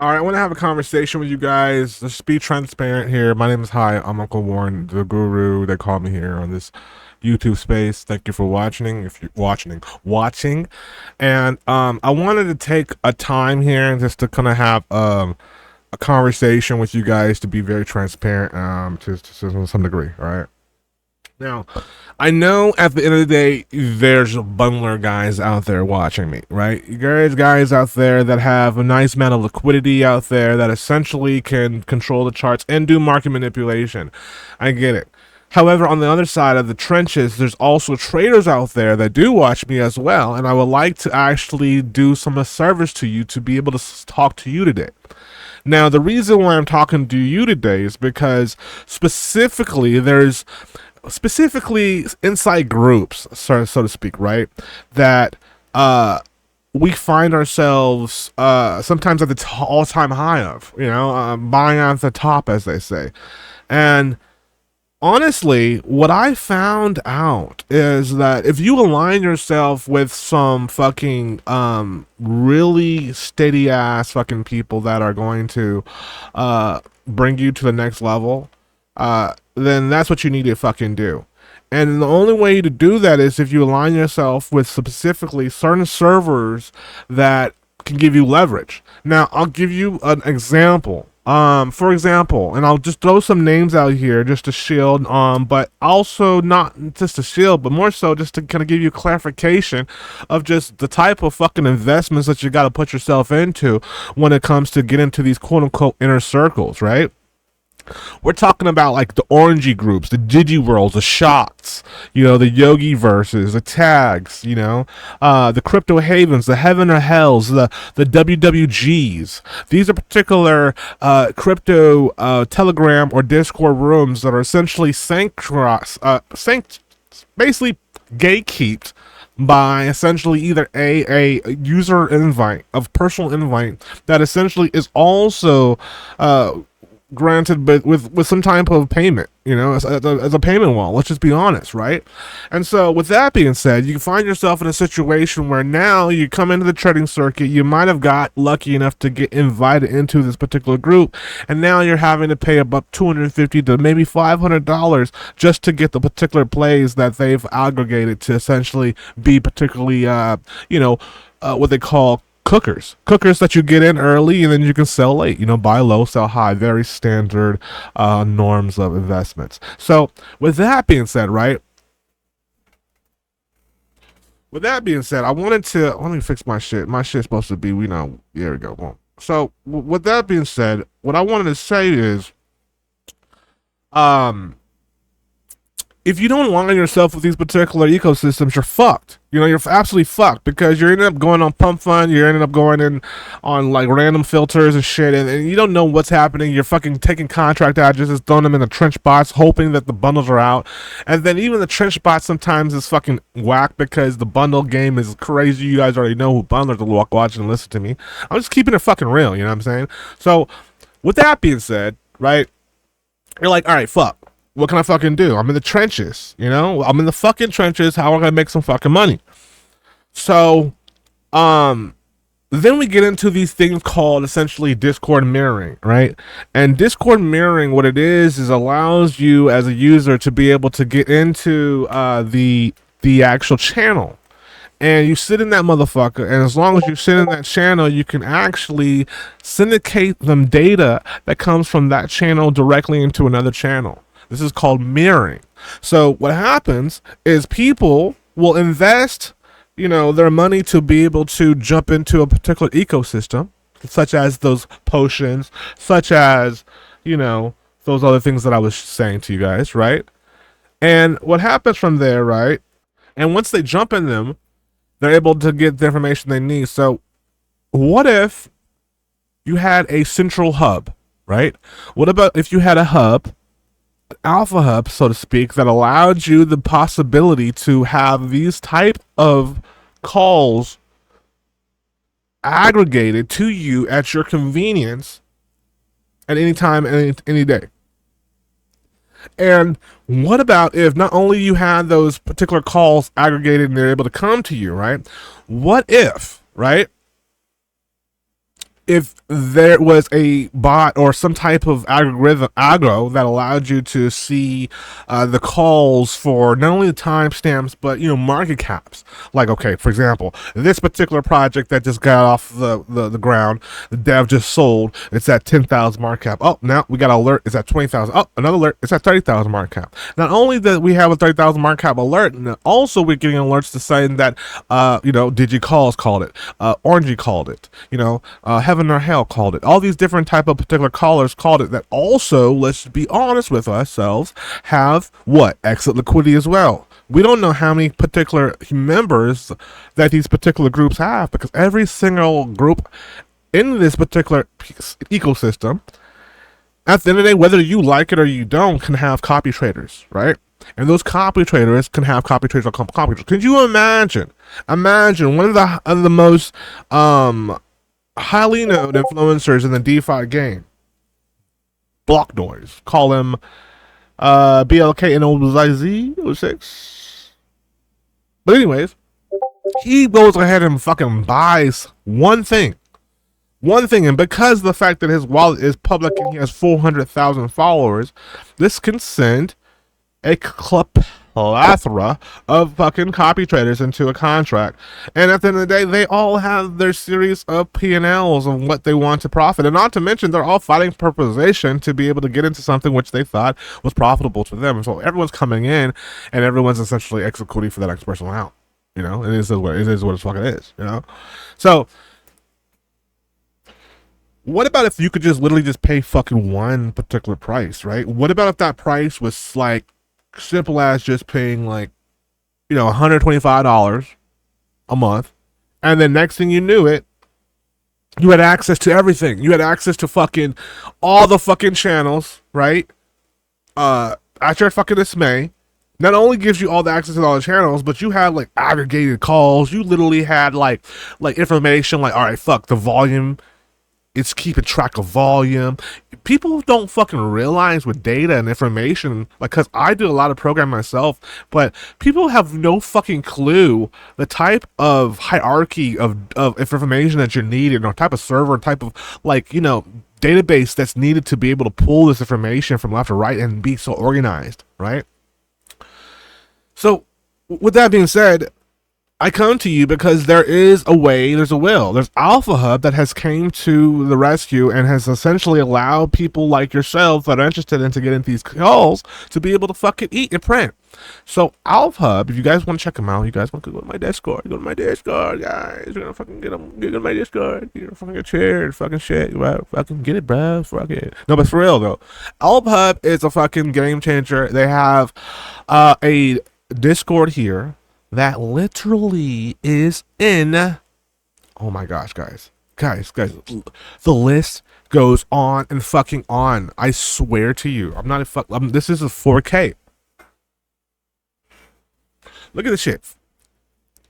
All right, I want to have a conversation with you guys. Let's be transparent here. My name is I'm Uncle Warren, the guru. They call me here on this YouTube space. Thank you for watching. If you're watching, and I wanted to take a time here just to kind of have a conversation with you guys to be very transparent to some degree. All right. Now, I know at the end of the day, there's bundler guys out there watching me, right? There's guys out there that have a nice amount of liquidity out there that essentially can control the charts and do market manipulation. I get it. However, on the other side of the trenches, there's also traders out there that do watch me as well, and I would like to actually do some service to you to be able to talk to you today. Now, the reason why I'm talking to you today is because there's specifically inside groups, so to speak, right? That we find ourselves sometimes at the all-time high of, buying at the top, as they say. And honestly, what I found out is that if you align yourself with some fucking really steady ass fucking people that are going to bring you to the next level, then that's what you need to fucking do. And the only way to do that is if you align yourself with specifically certain servers that can give you leverage. Now, I'll give you an example. For example, and I'll just throw some names out here just to shield, but also not just to shield, but more so just to kind of give you clarification of just the type of fucking investments that you got to put yourself into when it comes to get into these quote unquote inner circles, right? We're talking about like the orangey groups, the Digi Worlds, the shots, the Yogi verses, the tags, the crypto havens, the heaven or hells, the WWGs. These are particular crypto Telegram or Discord rooms that are essentially basically gatekept by essentially either a user invite of personal invite that essentially is also granted, but with some type of payment, as a payment wall. Let's just be honest, right? And so, with that being said, you find yourself in a situation where now you come into the trading circuit. You might have got lucky enough to get invited into this particular group, and now you're having to pay about $250 to maybe $500 just to get the particular plays that they've aggregated to essentially be particularly, what they call cookers that you get in early and then you can sell late, buy low, sell high. Very standard norms of investments. So with that being said, right, I wanted to let me fix my shit's supposed to be, there we go. Well, so with that being said, what I wanted to say is um if you don't align yourself with these particular ecosystems, you're fucked. You're absolutely fucked because you're ending up going on pump fund, you're ending up going in on like random filters and shit, and you don't know what's happening. You're fucking taking contract addresses, throwing them in the trench bots, hoping that the bundles are out. And then even the trench bot sometimes is fucking whack because the bundle game is crazy. You guys already know who bundlers will watch and listen to me. I'm just keeping it fucking real, you know what I'm saying? So, with that being said, right, you're like, all right, fuck. What can I fucking do? I'm in the trenches, I'm in the fucking trenches. How am I gonna make some fucking money? So, then we get into these things called essentially Discord mirroring, right? And Discord mirroring, what it is allows you as a user to be able to get into the actual channel. And you sit in that motherfucker, and as long as you sit in that channel, you can actually syndicate them data that comes from that channel directly into another channel. This is called mirroring. So what happens is people will invest, their money to be able to jump into a particular ecosystem, such as those potions, such as, those other things that I was saying to you guys, right? And what happens from there, right? And once they jump in them, they're able to get the information they need. So what if you had a central hub, right? What about if you had a hub, alpha hub, so to speak, that allowed you the possibility to have these type of calls aggregated to you at your convenience at any time, any day? And what about if not only you had those particular calls aggregated and they're able to come to you, right? What if, right, if there was a bot or some type of algo that allowed you to see the calls for not only the timestamps but market caps. Like, okay, for example, this particular project that just got off the ground, the dev just sold. It's at 10,000 market cap. Oh, now we got an alert. It's at 20,000. Oh, another alert. It's at 30,000 market cap. Not only that we have a 30,000 market cap alert, and also we're getting alerts to saying that DigiCalls called it, Orangey called it, Heaven or Hell called it. All these different type of particular callers called it that also, let's be honest with ourselves, have what? Exit liquidity as well. We don't know how many particular members that these particular groups have, because every single group in this particular ecosystem, at the end of the day, whether you like it or you don't, can have copy traders, right? And those copy traders can have copy traders or copy traders. Could you imagine one of the most highly known influencers in the DeFi game, Block Noise, call him BLKNOZ06. But anyways, he goes ahead and fucking buys one thing, and because of the fact that his wallet is public and he has 400,000 followers, this can send a plethora of fucking copy traders into a contract. And at the end of the day, they all have their series of P&Ls of what they want to profit. And not to mention, they're all fighting for position to be able to get into something which they thought was profitable to them. So everyone's coming in and everyone's essentially executing for that next person out. It is what it fucking is, So what about if you could just literally just pay fucking one particular price, right? What about if that price was like simple as just paying like, $125 a month, and then next thing you knew it, you had access to everything. You had access to fucking all the fucking channels, right? At your fucking dismay. Not only gives you all the access to all the channels, but you had like aggregated calls. You literally had like information like, all right, fuck the volume. It's keeping track of volume. People don't fucking realize with data and information, like, because I do a lot of programming myself, but people have no fucking clue the type of hierarchy of information that you're needing, or type of server, type of database that's needed to be able to pull this information from left to right and be so organized, right? So with that being said, I come to you because there is a way, there's a will. There's ALPHUB that has came to the rescue and has essentially allowed people like yourself that are interested in to get into these calls to be able to fucking eat and print. So ALPHUB, if you guys want to check them out, you guys want to go to my Discord, guys. You're gonna fucking get on my Discord. You're gonna fucking get shared, fucking shit. Right? Fucking get it, bro. Fuck it. No, but for real though, ALPHUB is a fucking game changer. They have a Discord here that literally is in, oh my gosh, guys, the list goes on and fucking on. I swear to you, I'm not this is a 4K. Look at this shit.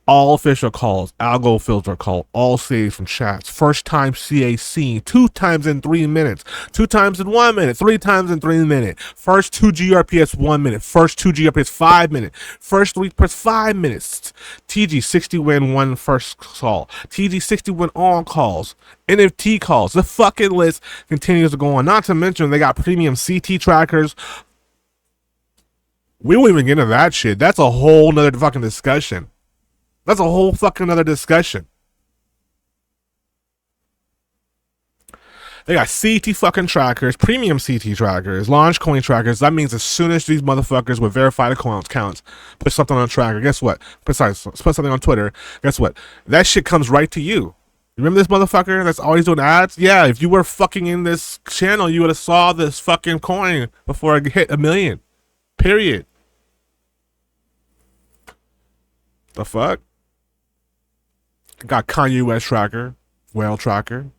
All official calls, algo filter call, all saves from chats, first time CAC, 2 times in 3 minutes, 2 times in 1 minute, 3 times in 3 minutes, first 2 GRPS 1 minute, first 2 GRPS 5 minutes, first 3 press 5 minutes, TG 60 win 1 first call, TG 60 win all calls, NFT calls. The fucking list continues to go on. Not to mention they got premium CT trackers. We won't even get into that shit. That's a whole nother fucking discussion. That's a whole fucking other discussion. They got CT fucking trackers, premium CT trackers, launch coin trackers. That means as soon as these motherfuckers with verified accounts put something on a tracker, guess what? Besides, put something on Twitter, guess what? That shit comes right to you. You remember this motherfucker that's always doing ads? Yeah, if you were fucking in this channel, you would have saw this fucking coin before it hit 1 million. Period. The fuck? Got Kanye West tracker, whale tracker.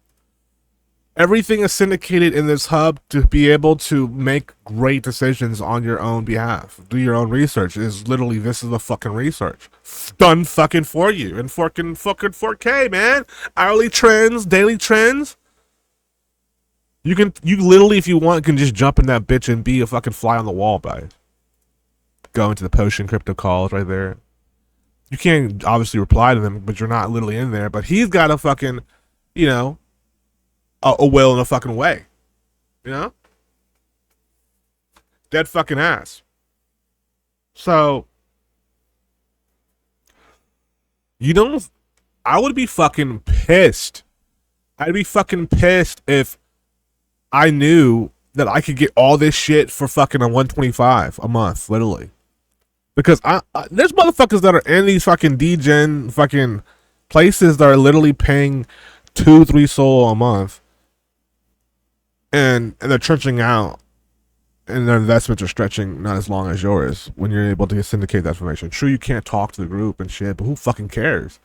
Everything is syndicated in this hub to be able to make great decisions on your own behalf. Do your own research. This is the fucking research done fucking for you in fucking 4K, man. Hourly trends, daily trends. You literally, if you want, can just jump in that bitch and be a fucking fly on the wall, guys. Go into the Potion crypto calls right there. You can't obviously reply to them, but you're not literally in there. But he's got a fucking, a will in a fucking way. You know? Dead fucking ass. So, you don't, I would be fucking pissed. I'd be fucking pissed if I knew that I could get all this shit for fucking a 125 a month, literally. Because there's motherfuckers that are in these fucking degen fucking places that are literally paying 2-3 SOL a month, and they're trenching out, and their investments are stretching not as long as yours when you're able to syndicate that information. True, you can't talk to the group and shit, but who fucking cares?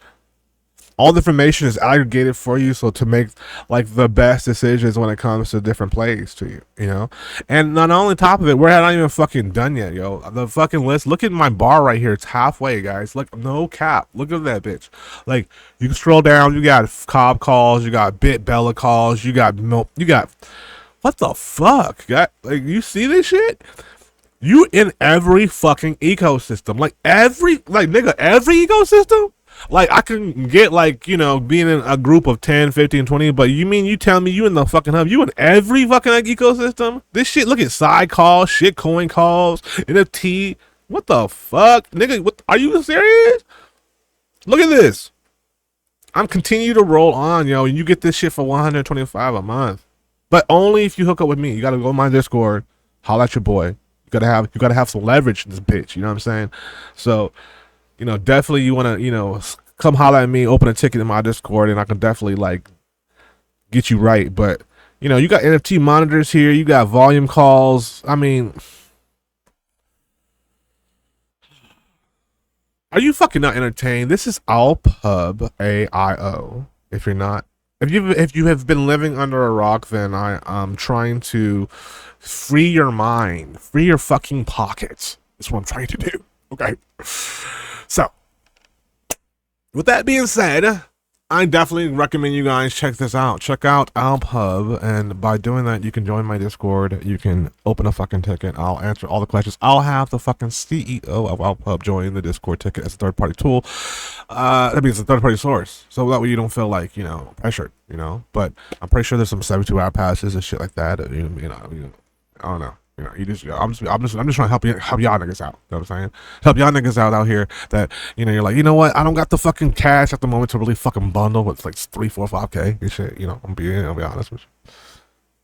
All the information is aggregated for you, so to make like the best decisions when it comes to different plays to you, you know. And not only top of it, we're not even fucking done yet, yo. The fucking list. Look at my bar right here. It's halfway, guys. Look, no cap. Look at that bitch. Like, you can scroll down. You got Cobb calls. You got Bit Bella calls. You got milk. You got what the fuck? Like, you see this shit? You in every fucking ecosystem. Like nigga, every ecosystem. Like, I can get, like, you know, being in a group of 10, 15, 20, but you tell me you in the fucking hub, you in every fucking like, ecosystem? This shit, look at side calls, shit coin calls, NFT. What the fuck? Nigga, what, are you serious? Look at this. I'm continue to roll on, yo, and you get this shit for 125 a month. But only if you hook up with me. You gotta go to my Discord, holla at your boy. You gotta have some leverage in this bitch, you know what I'm saying? So, you know, definitely you want to, you know, come holler at me, open a ticket in my Discord, and I can definitely, like, get you right. But, you know, you got NFT monitors here. You got volume calls. I mean, are you fucking not entertained? This is ALPHUB, AIO. If you're not, if you have been living under a rock, then I'm trying to free your mind, free your fucking pockets. That's what I'm trying to do. Okay. So, with that being said, I definitely recommend you guys check this out. Check out ALPHUB, and by doing that, you can join my Discord. You can open a fucking ticket. I'll answer all the questions. I'll have the fucking CEO of ALPHUB join the Discord ticket as a third-party tool. That means a third-party source, so that way you don't feel like, you know, pressured, you know. But I'm pretty sure there's some 72-hour passes and shit like that. You know, I don't know. You know, I'm just trying to help y'all niggas out. You know what I'm saying? Help y'all niggas out here that, you know, you're like, you know what? I don't got the fucking cash at the moment to really fucking bundle with like 3, 4, 5K and shit. You know, I'll be honest with you.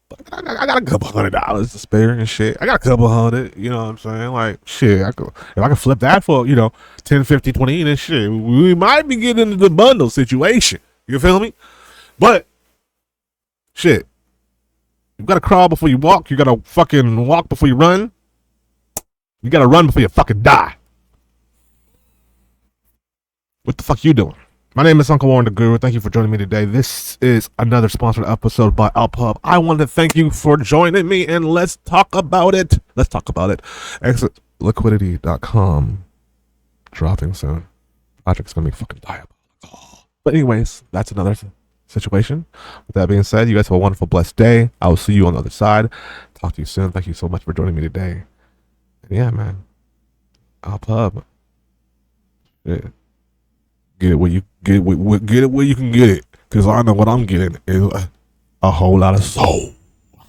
But I got a couple $100 to spare and shit. I got a couple hundred, you know what I'm saying? Like, shit, if I can flip that for, you know, 10, 50, 20 and shit, we might be getting into the bundle situation. You feel me? But, shit. You gotta crawl before you walk. You gotta fucking walk before you run. You gotta run before you fucking die. What the fuck you doing? My name is Uncle Warren the Guru. Thank you for joining me today. This is another sponsored episode by ALPHUB. I want to thank you for joining me, and let's talk about it. Let's talk about it. ExitLiquidity.com dropping soon. Project's gonna be fucking diabolical. But anyways, that's another situation. With that being said, you guys have a wonderful, blessed day. I will see you on the other side. Talk to you soon. Thank you so much for joining me today. And yeah, man, ALPHUB. Yeah. Get it where you get it where you can get it. Cause I know what I'm getting is a whole lot of soul.